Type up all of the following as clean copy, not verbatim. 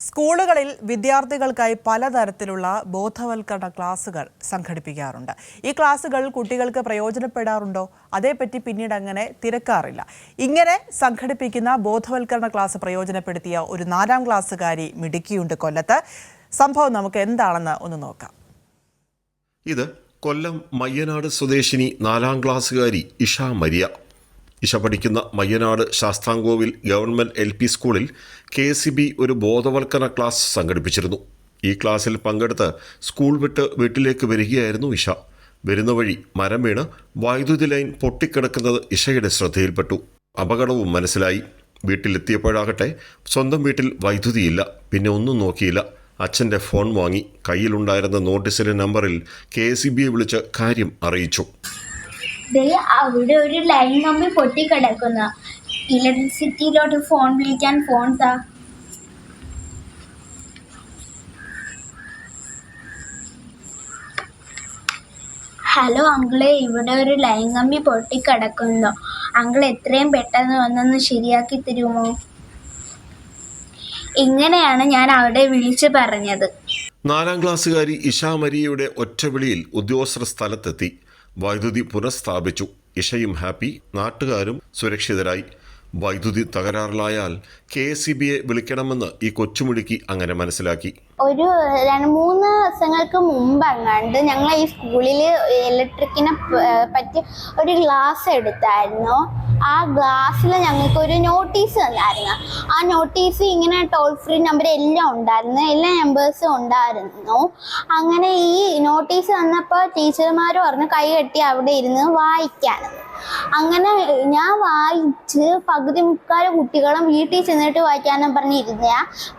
സ്കൂളുകളിൽ വിദ്യാർത്ഥികൾക്കായി പലതരത്തിലുള്ള ബോധവൽക്കരണ ക്ലാസുകൾ സംഘടിപ്പിക്കാറുണ്ട്. ഈ ക്ലാസുകൾ കുട്ടികൾക്ക് പ്രയോജനപ്പെടാറുണ്ടോ? അതേപ്പറ്റി പിന്നീട് അങ്ങനെ തിരക്കാറില്ല. ഇങ്ങനെ സംഘടിപ്പിക്കുന്ന ബോധവൽക്കരണ ക്ലാസ് പ്രയോജനപ്പെടുത്തിയ ഒരു 4ാം ക്ലാസ്സുകാരി മിടുക്കിയുണ്ട് കൊല്ലത്ത്. സംഭവം നമുക്ക് എന്താണെന്ന് ഒന്ന് നോക്കാം. ഇത് കൊല്ലം മയ്യനാട് സ്വദേശിനി 4ാം ക്ലാസ്സുകാരി ഇഷ മരിയ. ഇഷ പഠിക്കുന്ന മയ്യനാട് ശാസ്താംകോവിൽ ഗവൺമെൻറ് LP സ്കൂളിൽ KCB ഒരു ബോധവൽക്കരണ ക്ലാസ് സംഘടിപ്പിച്ചിരുന്നു. ഈ ക്ലാസ്സിൽ പങ്കെടുത്ത് സ്കൂൾ വിട്ട് വീട്ടിലേക്ക് വരികയായിരുന്നു ഇഷ. വരുന്ന വഴി മരം വീണ് വൈദ്യുതി ലൈൻ പൊട്ടിക്കിടക്കുന്നത് ഇഷയുടെ ശ്രദ്ധയിൽപ്പെട്ടു. അപകടവും മനസ്സിലായി. വീട്ടിലെത്തിയപ്പോഴാകട്ടെ സ്വന്തം വീട്ടിൽ വൈദ്യുതിയില്ല. പിന്നെ ഒന്നും നോക്കിയില്ല. അച്ഛൻ്റെ ഫോൺ വാങ്ങി കയ്യിലുണ്ടായിരുന്ന നോട്ടീസിലെ നമ്പറിൽ KCBയെ വിളിച്ച് കാര്യം അറിയിച്ചു. അവിടെ ഒരു ലൈൻ കമ്പി പൊട്ടിക്കിടക്കുന്ന, ഇലക്ട്രിസിറ്റിയിലോട്ട് ഫോൺ വിളിക്കാൻ ഫോൺ താ. ഹലോ അങ്കിളെ, ഇവിടെ ഒരു ലൈൻ കമ്പി പൊട്ടിക്കിടക്കുന്നു. അങ്കിൾ എത്രയും പെട്ടെന്ന് വന്നൊന്ന് ശരിയാക്കി തരുമോ? ഇങ്ങനെയാണ് ഞാൻ അവിടെ വിളിച്ചു പറഞ്ഞത്. 4ാം ക്ലാസ്സുകാരി ഇഷ മരിയയുടെ ഒറ്റവിളിയിൽ ഉദ്യോഗസ്ഥർ സ്ഥലത്തെത്തി. വൈദ്യുതി പുനഃസ്ഥാപിച്ചു. ഇഷയും ഹാപ്പി, നാട്ടുകാരും സുരക്ഷിതരായി. വൈദ്യുതി തകരാറിലായാൽ KCBയെ വിളിക്കണമെന്ന് ഈ കൊച്ചുമിടുക്കി അങ്ങനെ മനസ്സിലാക്കി. ഒരു 2-3 ദിവസങ്ങൾക്ക് മുമ്പ് ഞങ്ങൾ ഈ സ്കൂളിൽ ഇലക്ട്രിക്കിനെ പറ്റി ഒരു ക്ലാസ് എടുത്തായിരുന്നു. ആ ക്ലാസ്സിൽ ഞങ്ങൾക്ക് ഒരു നോട്ടീസ് തന്നായിരുന്നു. ആ നോട്ടീസ് ഇങ്ങനെ ടോൾ ഫ്രീ നമ്പർ എല്ലാം ഉണ്ടായിരുന്നു, എല്ലാ നമ്പേഴ്സും ഉണ്ടായിരുന്നു. അങ്ങനെ ഈ നോട്ടീസ് തന്നപ്പോൾ ടീച്ചർമാർ പറഞ്ഞു കൈ കെട്ടി അവിടെ ഇരുന്ന് വായിക്കാനെന്ന്. അങ്ങനെ ഞാൻ വായിച്ച് പകുതി മുക്കാൽ കുട്ടികളും വീട്ടിൽ ചെന്നിട്ട് വായിക്കാനും പറഞ്ഞിരുന്ന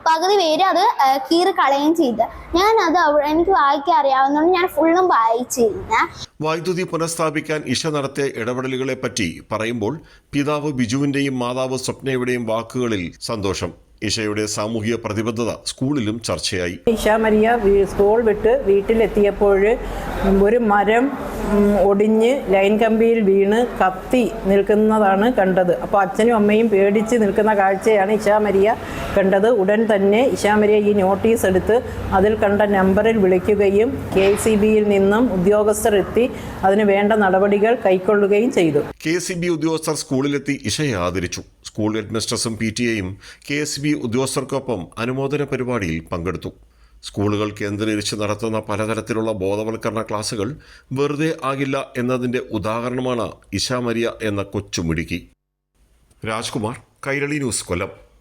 പകുതി പേര് അത് കീറി കളയുകയും ചെയ്ത്. ഞാനത് എനിക്ക് വായിക്കാൻ അറിയാവുന്നതുകൊണ്ട് ഞാൻ ഫുള്ളും വായിച്ചിരുന്ന. വൈദ്യുതി പുനഃസ്ഥാപിക്കാൻ ഇഷ നടത്തിയ ഇടപെടലുകളെ പറ്റി പറയുമ്പോൾ പിതാവ് ബിജുവിൻ്റെയും മാതാവ് സ്വപ്നയുടെയും വാക്കുകളിൽ സന്തോഷം. ഇഷയുടെ സാമൂഹിക പ്രതിബദ്ധത സ്കൂളിലും ചർച്ചയായി. ഇഷ മരിയ സ്കൂൾ വിട്ട് വീട്ടിലെത്തിയപ്പോൾ ഒരു മരം ഒടിഞ്ഞ് ലൈൻ കമ്പിയിൽ വീണ് കത്തി നിൽക്കുന്നതാണ് കണ്ടത്. അപ്പോൾ അച്ഛനും അമ്മയും പേടിച്ച് നിൽക്കുന്ന കാഴ്ചയാണ് ഇഷ മരിയ കണ്ടത്. ഉടൻ തന്നെ ഇഷ മരിയ ഈ നോട്ടീസ് എടുത്ത് അതിൽ കണ്ട നമ്പറിൽ വിളിക്കുകയും KCBയിൽ നിന്നും ഉദ്യോഗസ്ഥർ എത്തി അതിന് വേണ്ട നടപടികൾ കൈക്കൊള്ളുകയും ചെയ്തു. KCB ഉദ്യോഗസ്ഥർ സ്കൂളിലെത്തി ഇഷയെ ആദരിച്ചു. സ്കൂൾ ഹെഡ്മിസ്ട്രസും PTA KCB ഉദ്യോഗസ്ഥർക്കൊപ്പം അനുമോദന പരിപാടിയിൽ പങ്കെടുത്തു. സ്കൂളുകൾ കേന്ദ്രീകരിച്ച് നടത്തുന്ന പലതരത്തിലുള്ള ബോധവൽക്കരണ ക്ലാസുകൾ വെറുതെ ആകില്ല എന്നതിൻ്റെ ഉദാഹരണമാണ് ഇഷ മരിയ എന്ന കൊച്ചുമിടുക്കി. രാജ്കുമാർ, കൈരളി ന്യൂസ്, കൊല്ലം.